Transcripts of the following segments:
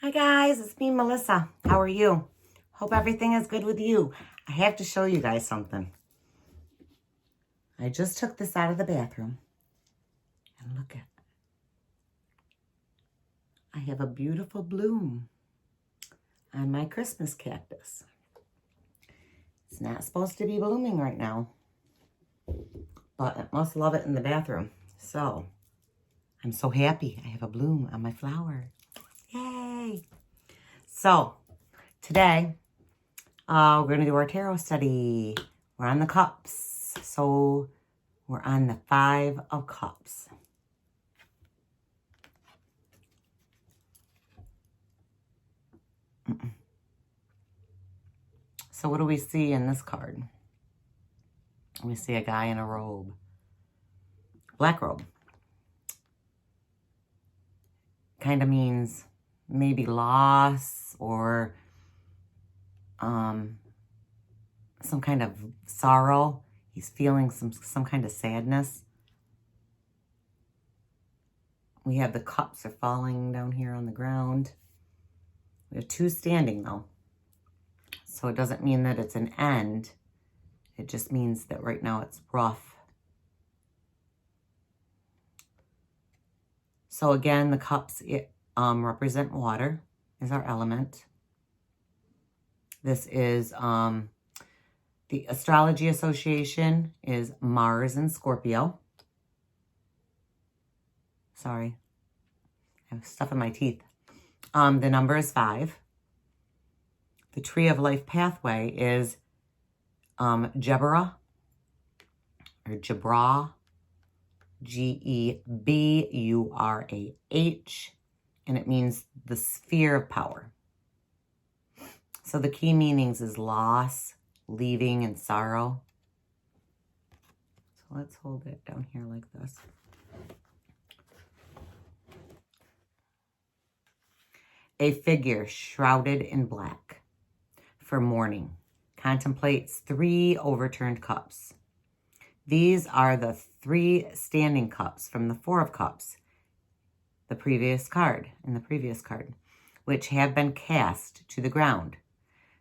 Hi guys, it's me, Melissa. How are you? Hope everything is good with you. I have to show you guys something. I just took this out of the bathroom and look at, I have a beautiful bloom on my Christmas cactus. It's not supposed to be blooming right now, but it must love it in the bathroom. So I'm so happy I have a bloom on my flower. Yay! So today, we're going to do our tarot study. We're on the cups. So we're on the 5 of Cups. So what do we see in this card? We see a guy in a robe. Black robe. Kind of means maybe loss or some kind of sorrow. He's feeling some kind of sadness. We have the cups are falling down here on the ground. We have 2 standing though. So it doesn't mean that it's an end. It just means that right now it's rough. So again, the cups represent water, is our element. This is the Astrology Association is Mars and Scorpio. Sorry, I have stuff in my teeth. The number is 5. The Tree of Life pathway is Geburah, or Geburah, Geburah, and it means the sphere of power. So the key meanings is loss, leaving, and sorrow. So let's hold it down here like this. A figure shrouded in black for mourning contemplates 3 overturned cups. These are the 3 standing cups from the 4 of Cups, in the previous card, which have been cast to the ground,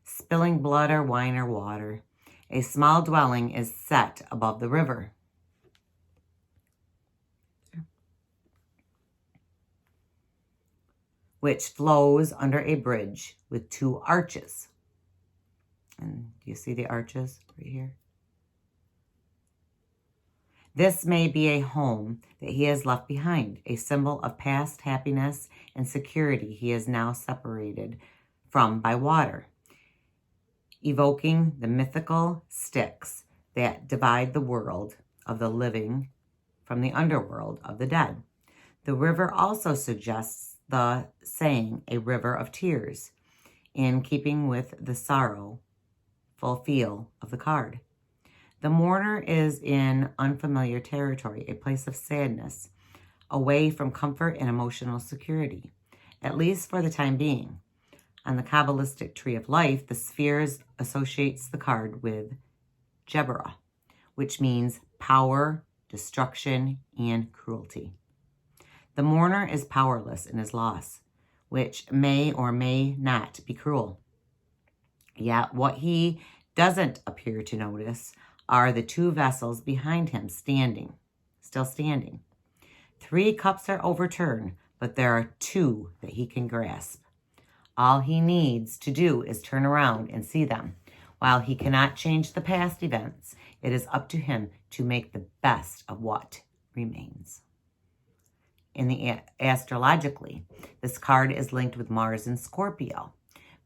spilling blood or wine or water. A small dwelling is set above the river. Which flows under a bridge with 2 arches. And do you see the arches right here? This may be a home that he has left behind, a symbol of past happiness and security he is now separated from by water, evoking the mythical Styx that divide the world of the living from the underworld of the dead. The river also suggests the saying, a river of tears, in keeping with the sorrowful feel of the card. The mourner is in unfamiliar territory, a place of sadness, away from comfort and emotional security, at least for the time being. On the Kabbalistic Tree of Life, the spheres associates the card with Geburah, which means power, destruction, and cruelty. The mourner is powerless in his loss, which may or may not be cruel. Yet what he doesn't appear to notice are the 2 vessels behind him still standing. 3 cups are overturned, but there are 2 that he can grasp. All he needs to do is turn around and see them. While he cannot change the past events, it is up to him to make the best of what remains. Astrologically, this card is linked with Mars and Scorpio,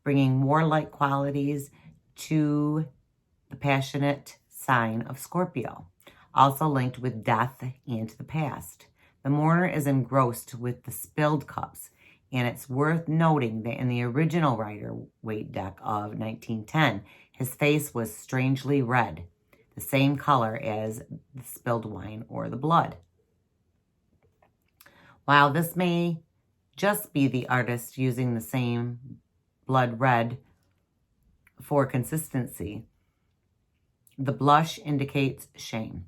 bringing warlike qualities to the passionate sign of Scorpio, also linked with death and the past. The mourner is engrossed with the spilled cups, and it's worth noting that in the original Rider-Waite deck of 1910, his face was strangely red, the same color as the spilled wine or the blood. While this may just be the artist using the same blood red for consistency, the blush indicates shame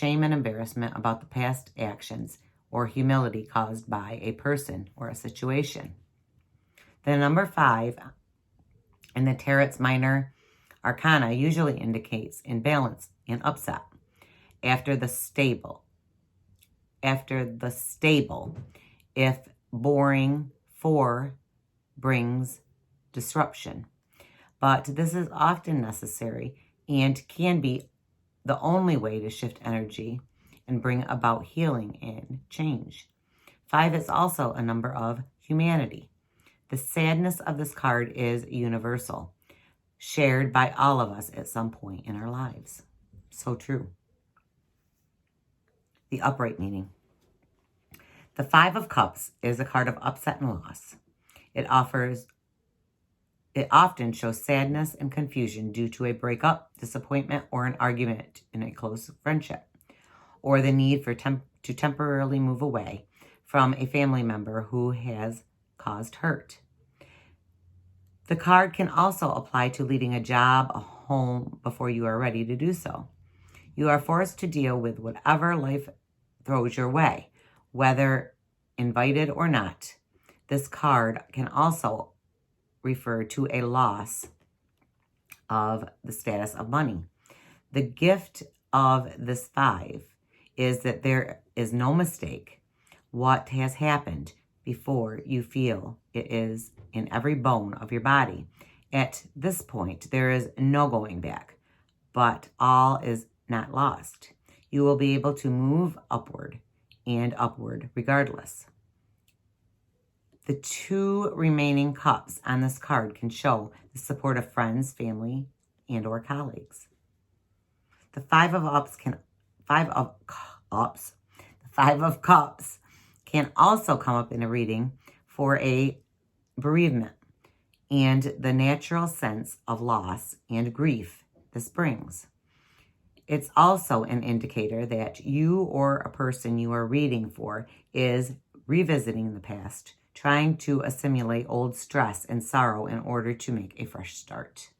and embarrassment about the past actions or humility caused by a person or a situation. The number 5 in the Tarot's Minor Arcana usually indicates imbalance and upset. After the stable, if boring, 4 brings disruption. But this is often necessary and can be the only way to shift energy and bring about healing and change. 5 is also a number of humanity. The sadness of this card is universal, shared by all of us at some point in our lives. So true. The upright meaning. The 5 of Cups is a card of upset and loss. It often shows sadness and confusion due to a breakup, disappointment, or an argument in a close friendship, or the need to temporarily move away from a family member who has caused hurt. The card can also apply to leaving a job, a home, before you are ready to do so. You are forced to deal with whatever life throws your way, whether invited or not. This card can also refer to a loss of the status of money. The gift of this 5 is that there is no mistake. What has happened before you feel it is in every bone of your body. At this point, there is no going back, but all is not lost. You will be able to move upward and upward regardless. The 2 remaining cups on this card can show the support of friends, family, and or colleagues. The 5 of Cups can also come up in a reading for a bereavement and the natural sense of loss and grief this brings. It's also an indicator that you or a person you are reading for is revisiting the past, trying to assimilate old stress and sorrow in order to make a fresh start.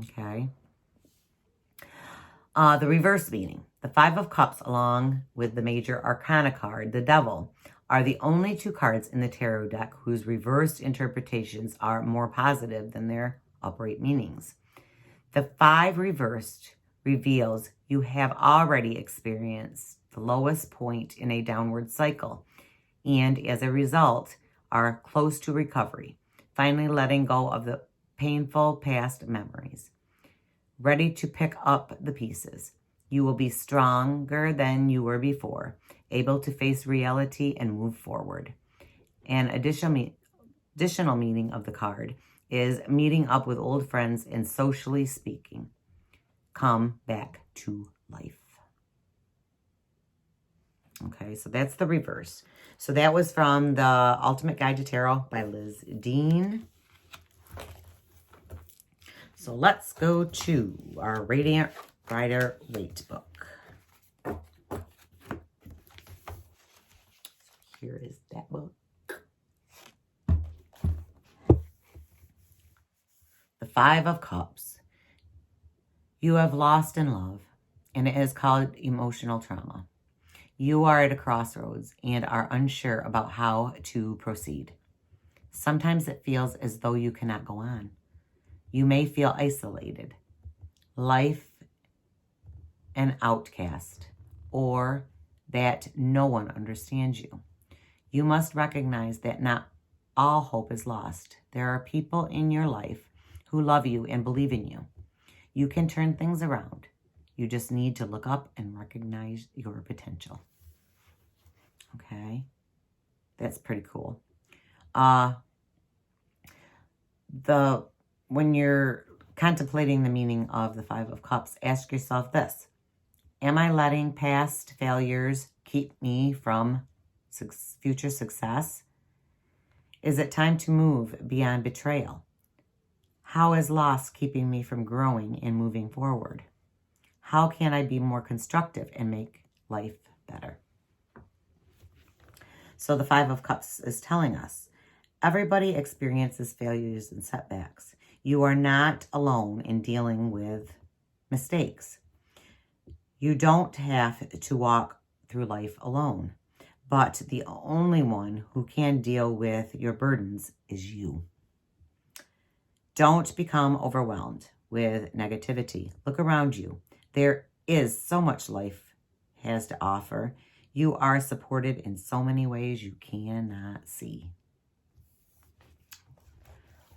Okay. The reverse meaning. The 5 of Cups, along with the Major Arcana card, the Devil, are the only 2 cards in the tarot deck whose reversed interpretations are more positive than their upright meanings. The 5 reversed reveals you have already experienced the lowest point in a downward cycle, and as a result, are close to recovery, finally letting go of the painful past memories. Ready to pick up the pieces. You will be stronger than you were before, able to face reality and move forward. An additional meaning of the card is meeting up with old friends and socially speaking. Come back to life. Okay, so that's the reverse. So that was from the Ultimate Guide to Tarot by Liz Dean. So let's go to our Radiant Rider-Waite book. Here is that book. The 5 of Cups. You have lost in love, and it is called emotional trauma. You are at a crossroads and are unsure about how to proceed. Sometimes it feels as though you cannot go on. You may feel isolated, life an outcast, or that no one understands you. You must recognize that not all hope is lost. There are people in your life who love you and believe in you. You can turn things around. You just need to look up and recognize your potential. Okay, that's pretty cool. When you're contemplating the meaning of the 5 of Cups, ask yourself this: am I letting past failures keep me from future success? Is it time to move beyond betrayal? How is loss keeping me from growing and moving forward? How can I be more constructive and make life better? So the 5 of Cups is telling us everybody experiences failures and setbacks. You are not alone in dealing with mistakes. You don't have to walk through life alone, But the only one who can deal with your burdens is you. Don't become overwhelmed with negativity. Look around you. There is so much life has to offer. You are supported in so many ways you cannot see.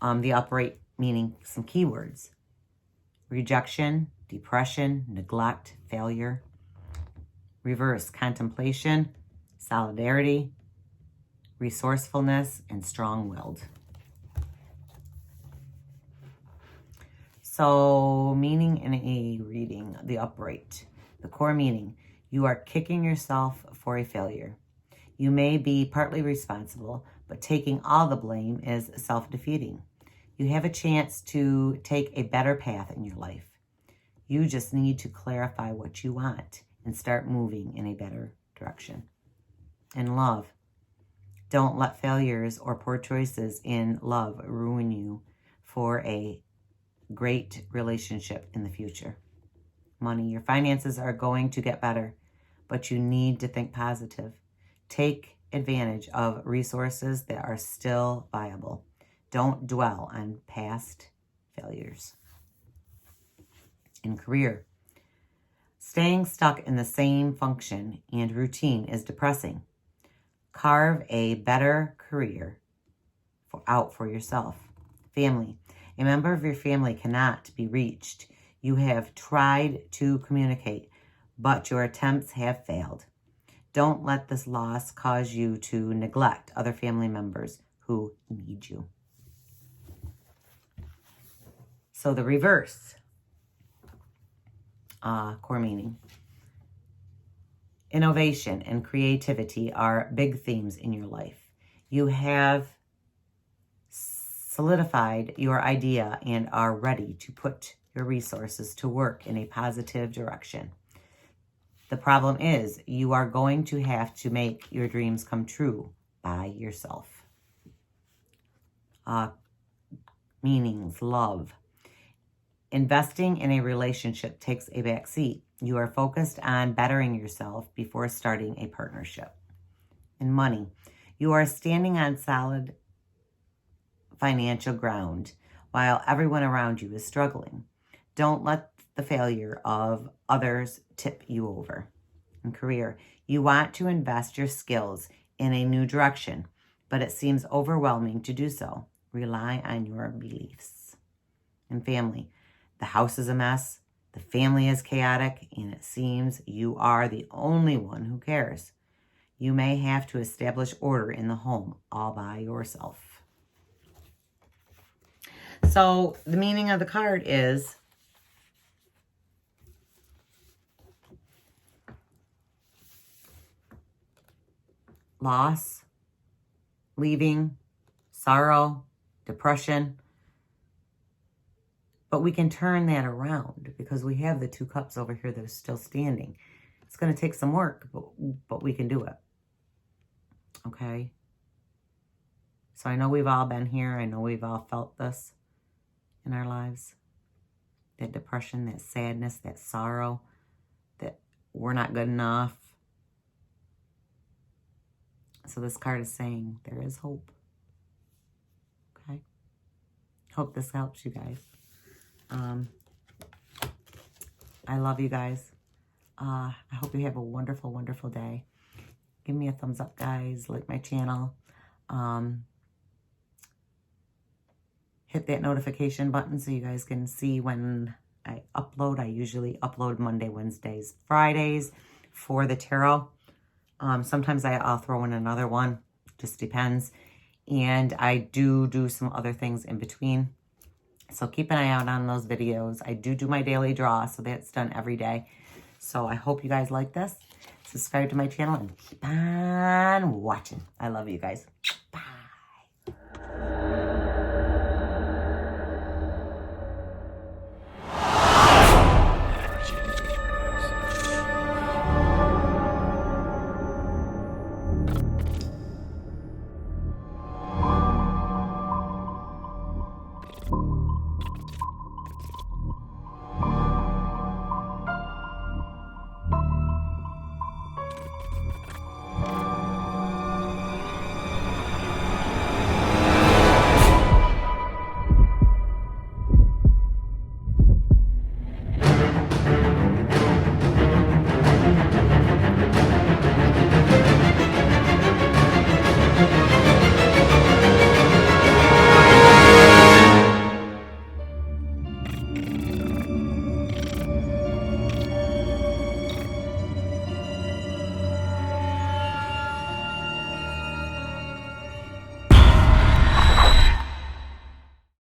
The upright meaning some keywords: rejection, depression, neglect, failure. Reverse: contemplation, solidarity, resourcefulness, and strong-willed. So, meaning in a reading, the upright. The core meaning: you are kicking yourself for a failure. You may be partly responsible, but taking all the blame is self-defeating. You have a chance to take a better path in your life. You just need to clarify what you want and start moving in a better direction. And love. Don't let failures or poor choices in love ruin you for a great relationship in the future. Money. Your finances are going to get better, but you need to think positive. Take advantage of resources that are still viable. Don't dwell on past failures. In career. Staying stuck in the same function and routine is depressing. Carve a better career out for yourself. Family. A member of your family cannot be reached. You have tried to communicate, but your attempts have failed. Don't let this loss cause you to neglect other family members who need you. So the reverse, core meaning. Innovation and creativity are big themes in your life. You have solidified your idea and are ready to put your resources to work in a positive direction. The problem is you are going to have to make your dreams come true by yourself. Meanings: love. Investing in a relationship takes a back seat. You are focused on bettering yourself before starting a partnership. In money, you are standing on solid financial ground while everyone around you is struggling. Don't let the failure of others tip you over. In career, you want to invest your skills in a new direction, but it seems overwhelming to do so. Rely on your beliefs. In family, the house is a mess, the family is chaotic, and it seems you are the only one who cares. You may have to establish order in the home all by yourself. So the meaning of the card is loss, leaving, sorrow, depression. But we can turn that around because we have the 2 cups over here that are still standing. It's going to take some work, but we can do it. Okay? So I know we've all been here. I know we've all felt this in our lives. That depression, that sadness, that sorrow, that we're not good enough. So this card is saying there is hope. Okay? Hope this helps you guys. I love you guys. I hope you have a wonderful, wonderful day. Give me a thumbs up, guys. Like my channel. Hit that notification button so you guys can see when I upload. I usually upload Monday, Wednesdays, Fridays for the tarot. Sometimes I'll throw in another one. Just depends. And I do some other things in between. So keep an eye out on those videos. I do my daily draw, so that's done every day. So I hope you guys like this. Subscribe to my channel and keep on watching. I love you guys.